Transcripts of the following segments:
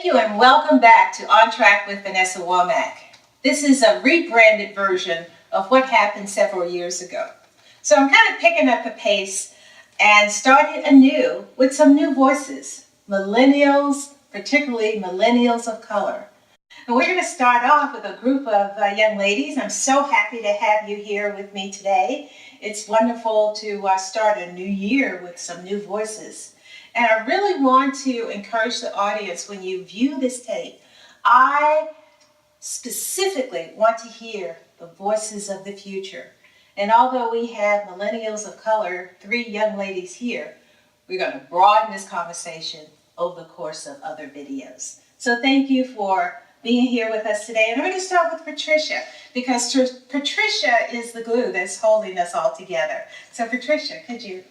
you and welcome back to On Track with Vanessa Womack. This is a rebranded version of what happened several years ago. So I'm kind of picking up the pace and starting anew with some new voices, millennials, particularly millennials of color. And we're going to start off with a group of young ladies. I'm so happy to have you here with me today. It's wonderful to start a new year with some new voices. And I really want to encourage the audience when you view this tape, I specifically want to hear the voices of the future. And although we have millennials of color, 3 young ladies here, we're going to broaden this conversation over the course of other videos. So thank you for being here with us today. And we're going to start with Patricia, because Patricia is the glue that's holding us all together. So Patricia, could you?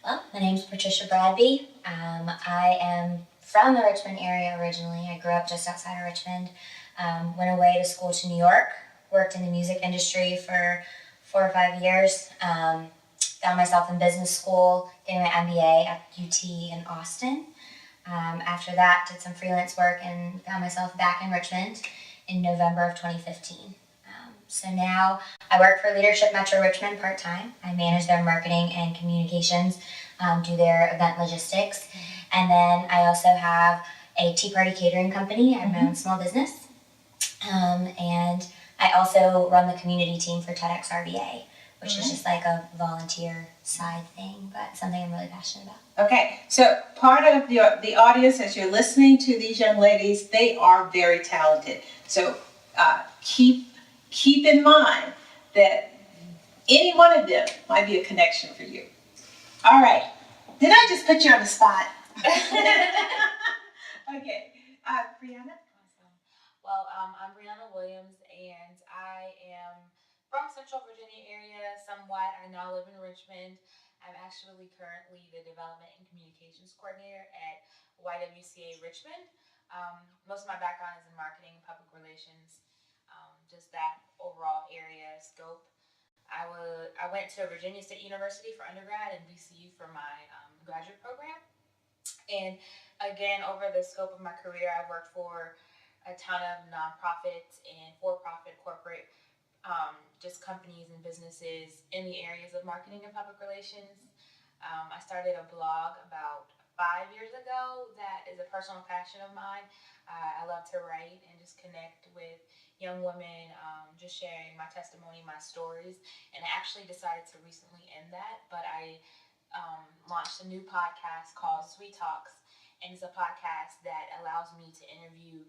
Well, my name is Patricia Bradby. I am from the Richmond area originally. I grew up just outside of Richmond. Went away to school to New York. Worked in the music industry for 4 or 5 years. Found myself in business school, getting my MBA at UT in Austin. After that, did some freelance work and found myself back in Richmond in November of 2015. So now I work for Leadership Metro Richmond part-time. I manage their marketing and communications, do their event logistics. And then I also have a tea party catering company. I have my own small business. And I also run the community team for TEDx RBA, which is just like a volunteer side thing, but something I'm really passionate about. Okay, so part of the audience, as you're listening to these young ladies, they are very talented. So keep in mind that any one of them might be a connection for you. All right, did I just put you on the spot? Okay, Brianna? Awesome. Well, I'm Brianna Williams, and I am from Central Virginia area somewhat. I now live in Richmond. I'm actually currently the Development and Communications Coordinator at YWCA Richmond. Most of my background is in marketing and public relations, just that overall area scope. I went to Virginia State University for undergrad and VCU for my graduate program. And again, over the scope of my career, I've worked for a ton of nonprofits and for-profit corporate just companies and businesses in the areas of marketing and public relations. I started a blog about 5 years ago that is a personal passion of mine. I love to write and just connect with young women, just sharing my testimony, my stories. And I actually decided to recently end that, but I launched a new podcast called Sweet Talks, and it's a podcast that allows me to interview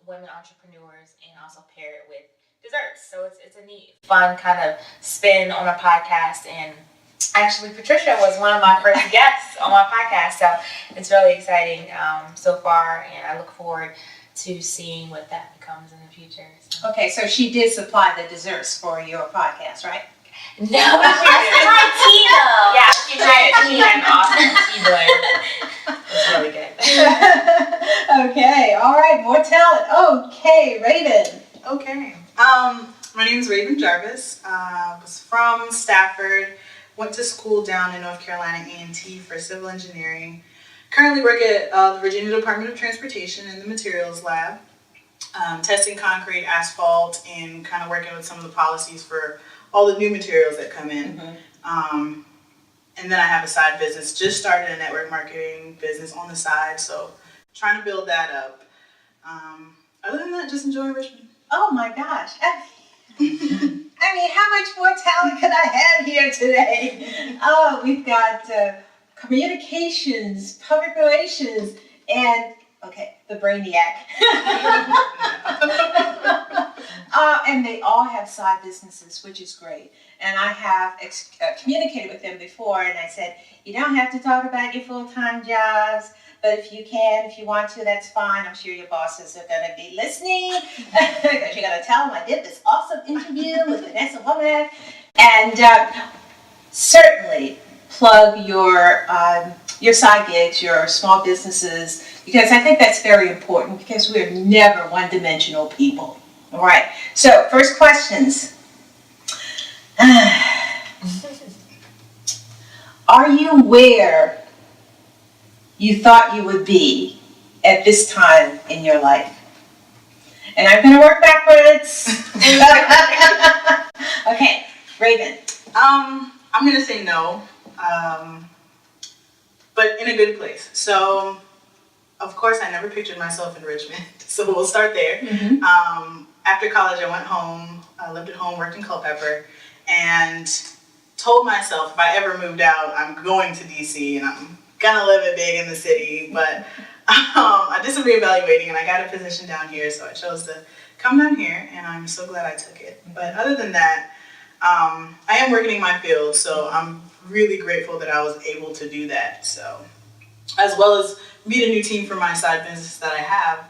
women entrepreneurs and also pair it with desserts. So it's a neat, fun kind of spin on a podcast. And actually, Patricia was one of my first guests on my podcast, so it's really exciting so far, and I look forward to seeing what that becomes in the future. So. Okay, so she did supply the desserts for your podcast, right? No, my tea though. Yeah, she did. She had an awesome tea blend. It's really good. Okay, all right, more talent. Okay, Raven. Okay. My name is Raven Jarvis. Was from Stafford. Went to school down in North Carolina A&T for civil engineering. Currently work at the Virginia Department of Transportation in the materials lab, testing concrete, asphalt, and kind of working with some of the policies for all the new materials that come in. And then I have a side business. Just started a network marketing business on the side, so trying to build that up. Other than that, just enjoying Richmond. Oh my gosh. I mean, how much more talent could I have here today? Oh, we've got communications, public relations, and, the brainiac. And they all have side businesses, which is great. And I have communicated with them before, and I said, you don't have to talk about your full-time jobs, but if you want to, that's fine. I'm sure your bosses are going to be listening, because you're going to tell them I did this awesome interview with Vanessa Womack. And certainly plug your side gigs, your small businesses, because I think that's very important, because we're never one-dimensional people. All right, so first questions. Are you where you thought you would be at this time in your life? And I'm going to work backwards. Okay, Raven. I'm gonna say no, but in a good place. So, of course, I never pictured myself in Richmond, so we'll start there. After college, I went home, I lived at home, worked in Culpeper, and told myself if I ever moved out, I'm going to DC and I'm gonna live it big in the city. But I did some reevaluating and I got a position down here, so I chose to come down here, and I'm so glad I took it. But other than that, I am working in my field, so I'm really grateful that I was able to do that. So, as well as meet a new team for my side business that I have,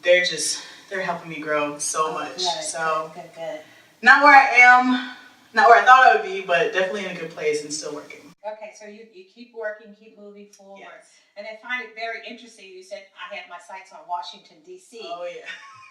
they're helping me grow so much. So, Good. not where I am, not where I thought I would be, but definitely in a good place and still working. Okay, so you keep working, keep moving forward. Yes. And I find it very interesting. You said I had my sights on Washington, D.C. Oh yeah.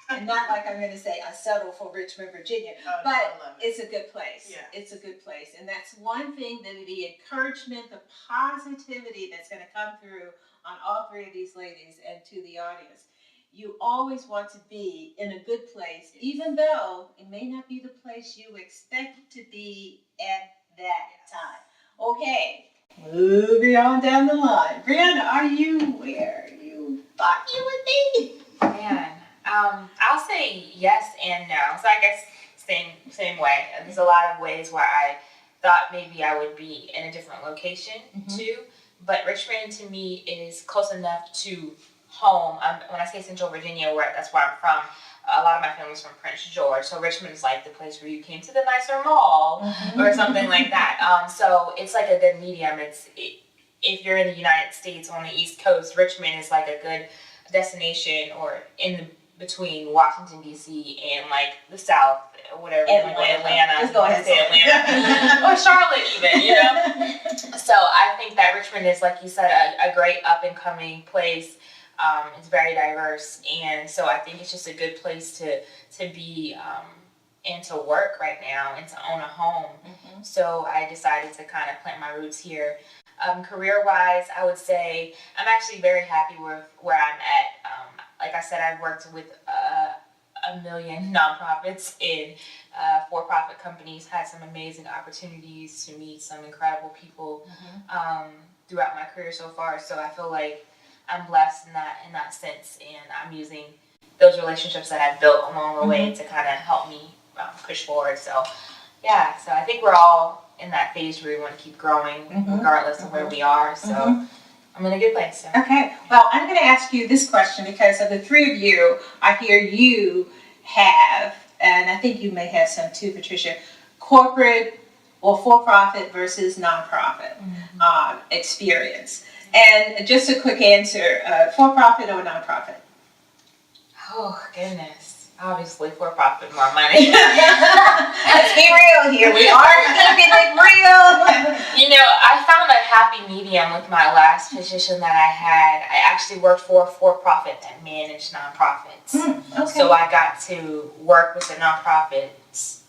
And not like I'm going to say I settle for Richmond, Virginia, I but love it. it's a good place. Yeah. It's a good place. And that's one thing that the encouragement, the positivity that's going to come through on all three of these ladies and to the audience. You always want to be in a good place, even though it may not be the place you expect to be at that time. Okay, moving on down the line. Brianna, are you where you thought you would be? Man, I'll say yes and no. So I guess same way. There's a lot of ways where I thought maybe I would be in a different location too. But Richmond to me is close enough to home. When I say Central Virginia, that's where I'm from, a lot of my family's from Prince George. So Richmond is like the place where you came to the nicer mall or something like that. So it's like a good medium. If you're in the United States on the East Coast, Richmond is like a good destination, or in the between Washington D.C. and like the South, or whatever, Atlanta. Just go ahead and say Atlanta, or Charlotte, even. So I think that Richmond is, like you said, a great up and coming place. It's very diverse, and so I think it's just a good place to be and to work right now and to own a home. So I decided to kind of plant my roots here. Career-wise, I would say I'm actually very happy with where I'm at. Like I said, I've worked with a million nonprofits and for-profit companies, had some amazing opportunities to meet some incredible people throughout my career so far. So I feel like I'm blessed in that sense, and I'm using those relationships that I've built along the way to kind of help me push forward. So yeah, so I think we're all in that phase where we want to keep growing regardless of where we are. So I'm in a good place. So. Okay, well, I'm going to ask you this question because of the three of you, I hear you have, and I think you may have some too, Patricia, corporate or for-profit versus nonprofit experience. And just a quick answer, for-profit or nonprofit? Oh, goodness. Obviously, for-profit, more money. Let's be real here. We are keeping it real. You know, I found a happy medium with my last position that I had. I actually worked for a for-profit that managed nonprofits. Okay. So I got to work with the nonprofits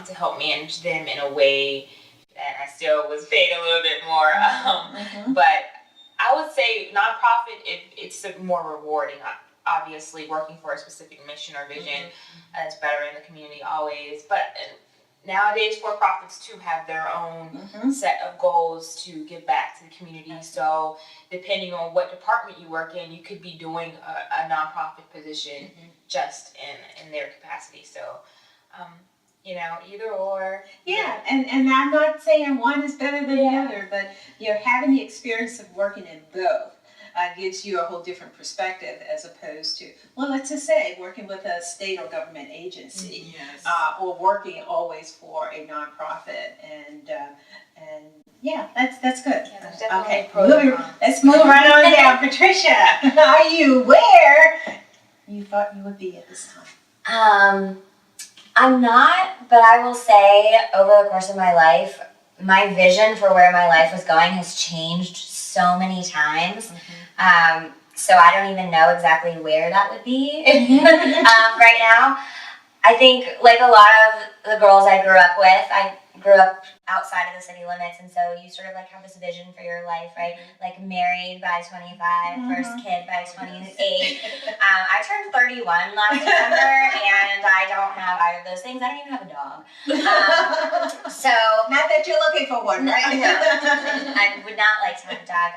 to help manage them in a way that I still was paid a little bit more. But I would say nonprofit, it's more rewarding. Obviously, working for a specific mission or vision is better in the community always. But nowadays, for-profits too have their own set of goals to give back to the community. So depending on what department you work in, you could be doing a nonprofit position just in their capacity. So, you know, either or. Yeah, and I'm not saying one is better than the other, but you're having the experience of working in both. Gives you a whole different perspective as opposed to, well, let's just say working with a state or government agency, or working always for a nonprofit, and yeah, that's good. Yeah, okay, okay, let's move right on down. Patricia, are you where you thought you would be at this time? I'm not, but I will say over the course of my life, my vision for where my life was going has changed so many times. So I don't even know exactly where that would be right now. I think like a lot of the girls I grew up with, I grew up outside of the city limits, and so you sort of like have this vision for your life, right? Like married by 25, first kid by 28. I turned 31 last December, and I don't have either of those things. I don't even have a dog. So Not that you're looking for one, right? no, I would not like to have a dog.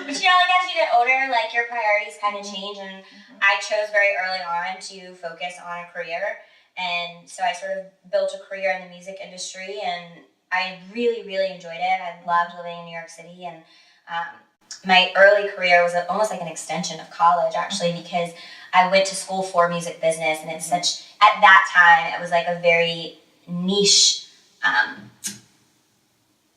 But you know, like as you get older, like your priorities kind of change, and I chose very early on to focus on a career. And so I sort of built a career in the music industry, and I really, really enjoyed it. I loved living in New York City, and my early career was almost like an extension of college, actually, because I went to school for music business, and it's such, at that time, it was like a very niche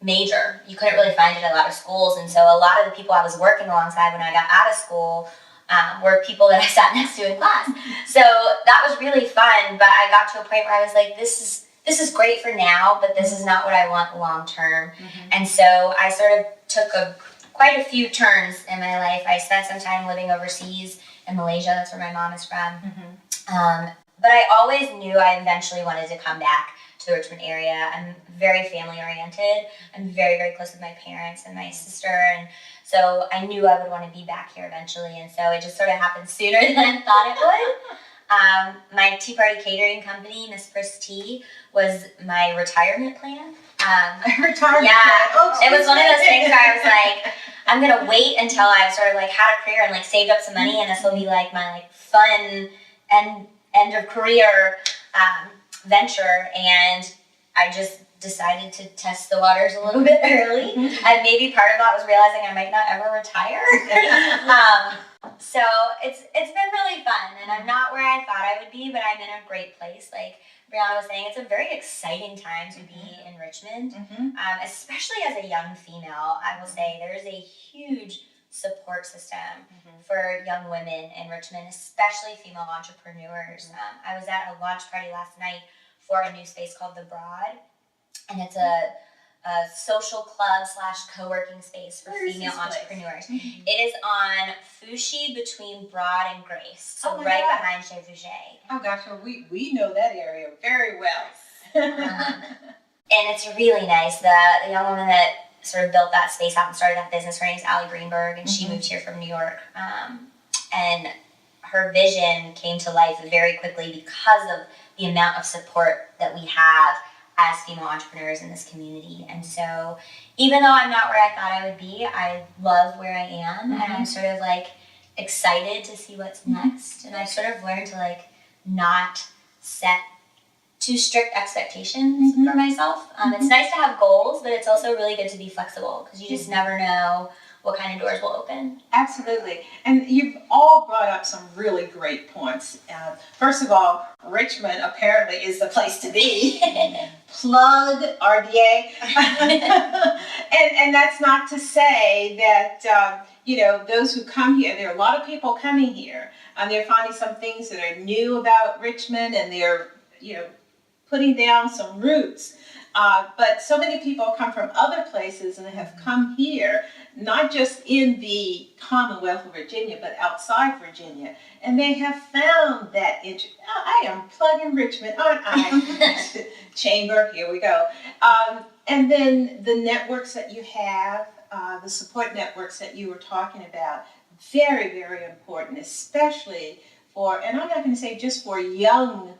major. You couldn't really find it at a lot of schools, and so a lot of the people I was working alongside when I got out of school were people that I sat next to in class. So that was really fun, but I got to a point where I was like, this is great for now, but this is not what I want long term. And so I sort of took quite a few turns in my life. I spent some time living overseas in Malaysia. That's where my mom is from. But I always knew I eventually wanted to come back to the Richmond area. I'm very family oriented. I'm very, very close with my parents and my sister, and so I knew I would want to be back here eventually, and so it just sort of happened sooner than I thought it would. My tea party catering company, Miss Pris Tea, was my retirement plan. Retirement Yeah, plan. it was one of those things where I was like, I'm gonna wait until I've sort of like had a career and like saved up some money, and this will be like my like fun end of career venture. And I just decided to test the waters a little bit early. And maybe part of that was realizing I might not ever retire. So it's been really fun, and I'm not where I thought I would be, but I'm in a great place. Like Brianna was saying, it's a very exciting time to be in Richmond, especially as a young female. I will say there's a huge support system for young women in Richmond, especially female entrepreneurs. I was at a launch party last night for a new space called The Broad, and it's a social club / co-working space for female entrepreneurs. It is on Fushi between Broad and Grace, so right behind Chez Fouché. Oh gosh, well, we know that area very well. And it's really nice. The young woman that sort of built that space out and started that business, her name's Allie Greenberg, and she moved here from New York. And her vision came to life very quickly because of the amount of support that we have as female entrepreneurs in this community. And so even though I'm not where I thought I would be, I love where I am, and I'm sort of like excited to see what's next. And I've sort of learned to like not set too strict expectations for myself. It's nice to have goals, but it's also really good to be flexible, because you just never know what kind of doors will open. Absolutely. And you've all brought up some really great points. First of all, Richmond apparently is the place to be. Plug RDA. and that's not to say that, those who come here, there are a lot of people coming here, and they're finding some things that are new about Richmond, and they're, putting down some roots. But so many people come from other places and have come here, not just in the Commonwealth of Virginia, but outside Virginia. And they have found that I am plugging Richmond, aren't I? Chamber, here we go. And then the networks that you have, the support networks that you were talking about, very, very important, especially for, and I'm not going to say just for young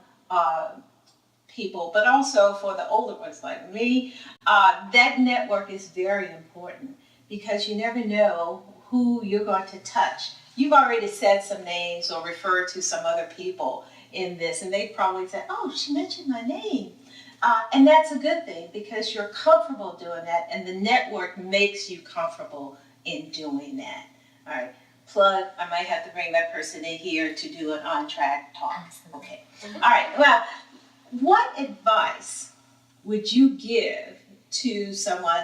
people, but also for the older ones like me. That network is very important, because you never know who you're going to touch. You've already said some names or referred to some other people in this, and they probably said, oh, she mentioned my name. And that's a good thing, because you're comfortable doing that, and the network makes you comfortable in doing that. All right, plug, I might have to bring that person in here to do an on-track talk. Okay. All right, well, what advice would you give to someone?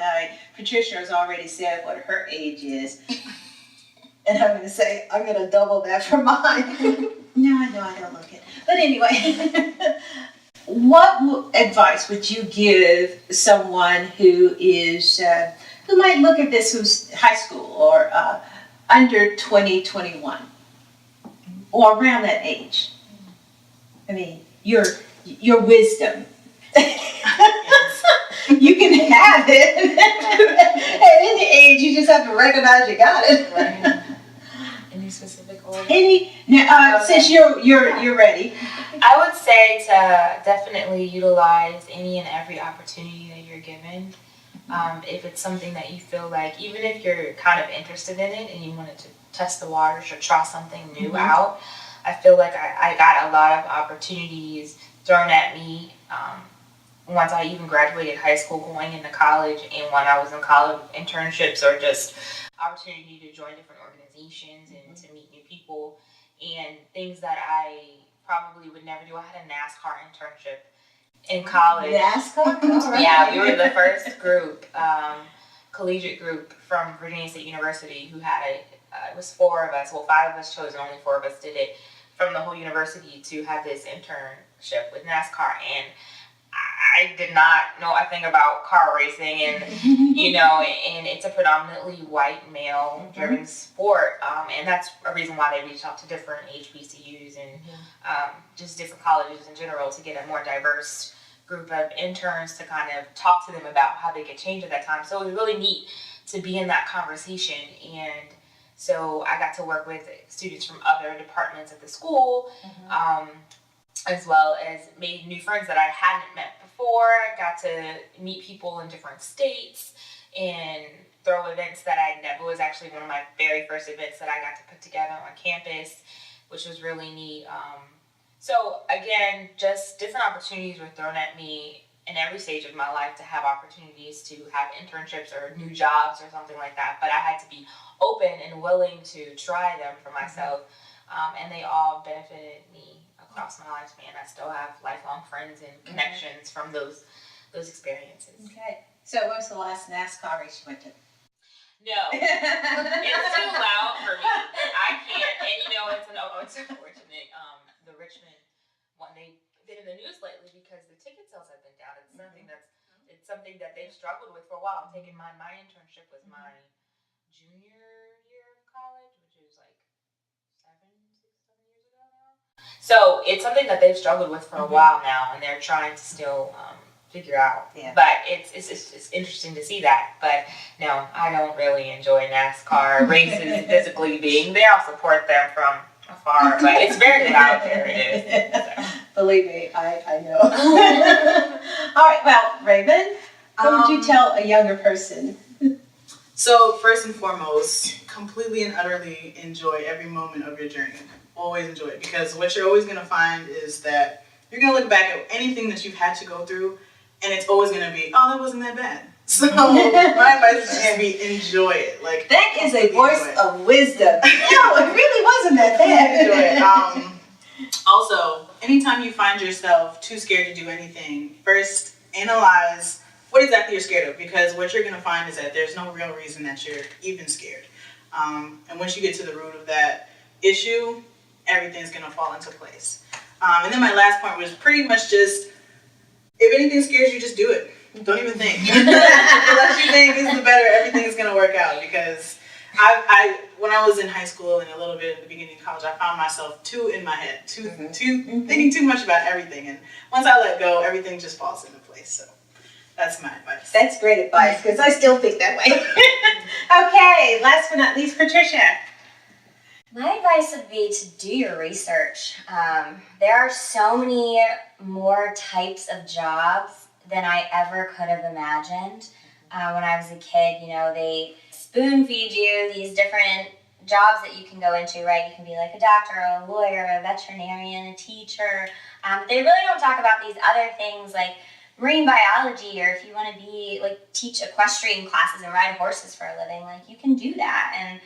Patricia has already said what her age is, and I'm going to double that for mine. No, I don't look it. But anyway, what advice would you give someone who is who might look at this, who's high school or under 20, 21, or around that age? I mean, your wisdom. You can have it at any age. You just have to recognize you got it. Right. Any specific order? Since you're ready. I would say to definitely utilize any and every opportunity that you're given. If it's something that you feel like, even if you're kind of interested in it and you wanted to test the waters or try something new out, I feel like I got a lot of opportunities thrown at me once I even graduated high school, going into college, and when I was in college, internships or just opportunity to join different organizations and to meet new people and things that I probably would never do. I had a NASCAR internship in college. NASCAR? All right. Yeah, we were the first group, collegiate group from Virginia State University who had it was 4 of us, well 5 of us chose and only 4 of us did it from the whole university to have this internship with NASCAR, and I did not know a thing about car racing, and and it's a predominantly white male driven sport, and that's a reason why they reached out to different HBCUs and just different colleges in general to get a more diverse group of interns to kind of talk to them about how they could change at that time. So it was really neat to be in that conversation, and so I got to work with students from other departments at the school, as well as made new friends that I hadn't met before. Got to meet people in different states and throw events that I never, was actually one of my very first events that I got to put together on campus, which was really neat. So again, just different opportunities were thrown at me in every stage of my life to have opportunities to have internships or new jobs or something like that. But I had to be open and willing to try them for myself. And they all benefited me across my lifespan. I still have lifelong friends and connections from those experiences. Okay. So when was the last NASCAR race you went to? No, it's too loud for me. I can't. And it's unfortunate. The Richmond one, they've been in the news lately because the ticket sales have been down. It's something that they've struggled with for a while. I'm taking my internship was my junior year of college, which is like 7 years ago now. So it's something that they've struggled with for a while now, and they're trying to still figure out. Yeah. But it's interesting to see that. But no, I don't really enjoy NASCAR races physically being there. I'll support them from afar, but it's very loud there. It is. So. Believe me, I know. All right. Well, Raven, what would you tell a younger person? So first and foremost, completely and utterly enjoy every moment of your journey. Always enjoy it, because what you're always going to find is that you're going to look back at anything that you've had to go through, and it's always going to be, oh, that wasn't that bad. So my advice is just enjoy it. Like, that is a voice of wisdom. No, it really wasn't that bad. Enjoy it. Also, anytime you find yourself too scared to do anything, first analyze what exactly you're scared of, because what you're going to find is that there's no real reason that you're even scared. And once you get to the root of that issue, everything's going to fall into place. And then my last point was pretty much just, if anything scares you, just do it. Don't even think. The less you think is the better everything is going to work out, because I when I was in high school and a little bit at the beginning of college, I found myself too in my head, thinking too much about everything. And once I let go, everything just falls into place. So that's my advice. That's great advice, because I still think that way. Okay, last but not least, Patricia. My advice would be to do your research. There are so many more types of jobs than I ever could have imagined. When I was a kid, they spoon feed you these different jobs that you can go into, right? You can be like a doctor, a lawyer, a veterinarian, a teacher. But they really don't talk about these other things like marine biology, or if you want to be teach equestrian classes and ride horses for a living, you can do that. And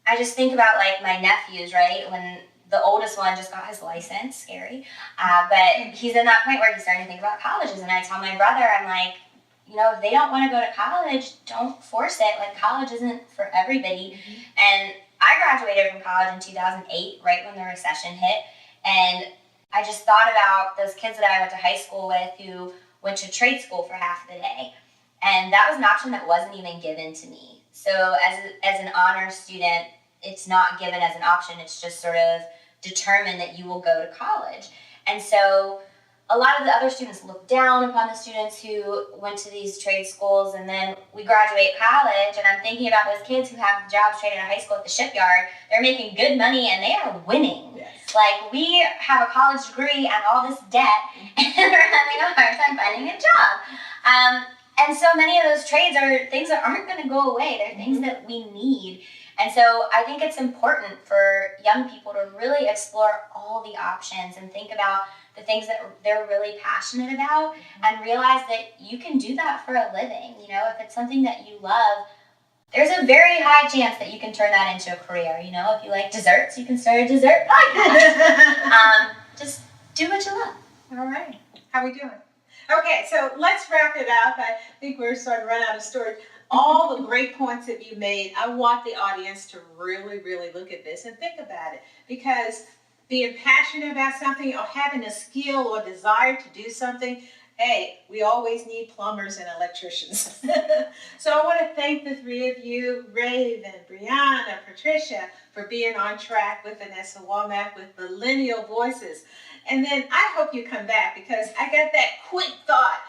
I just think about my nephews, right? When the oldest one just got his license, scary. But he's in that point where he's starting to think about colleges. And I tell my brother, I'm like, if they don't want to go to college, don't force it. College isn't for everybody. And I graduated from college in 2008, right when the recession hit. And I just thought about those kids that I went to high school with who went to trade school for half the day. And that was an option that wasn't even given to me. So as an honor student, it's not given as an option. It's just sort of determined that you will go to college. And so a lot of the other students look down upon the students who went to these trade schools, and then we graduate college, and I'm thinking about those kids who have jobs straight out of high school at the shipyard. They're making good money and they are winning. Yes. Like, we have a college degree and all this debt, and we're having a hard time finding a job. And so many of those trades are things that aren't going to go away. They're things that we need. And so I think it's important for young people to really explore all the options and think about the things that they're really passionate about, and realize that you can do that for a living. You know, if it's something that you love, there's a very high chance that you can turn that into a career. You know, if you like desserts, you can start a dessert podcast. Just do what you love. All right. How we doing? Okay, so let's wrap it up. I think we're starting to run out of storage. All the great points that you made, I want the audience to really, really look at this and think about it. Because being passionate about something, or having a skill or desire to do something, hey, we always need plumbers and electricians. So I want to thank the three of you, Raven, Brianna, Patricia, for being on track with Vanessa Womack with Millennial Voices. And then I hope you come back, because I got that quick thought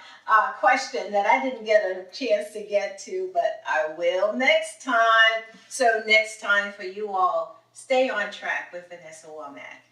question that I didn't get a chance to get to, but I will next time. So next time for you all, stay on track with Vanessa Womack.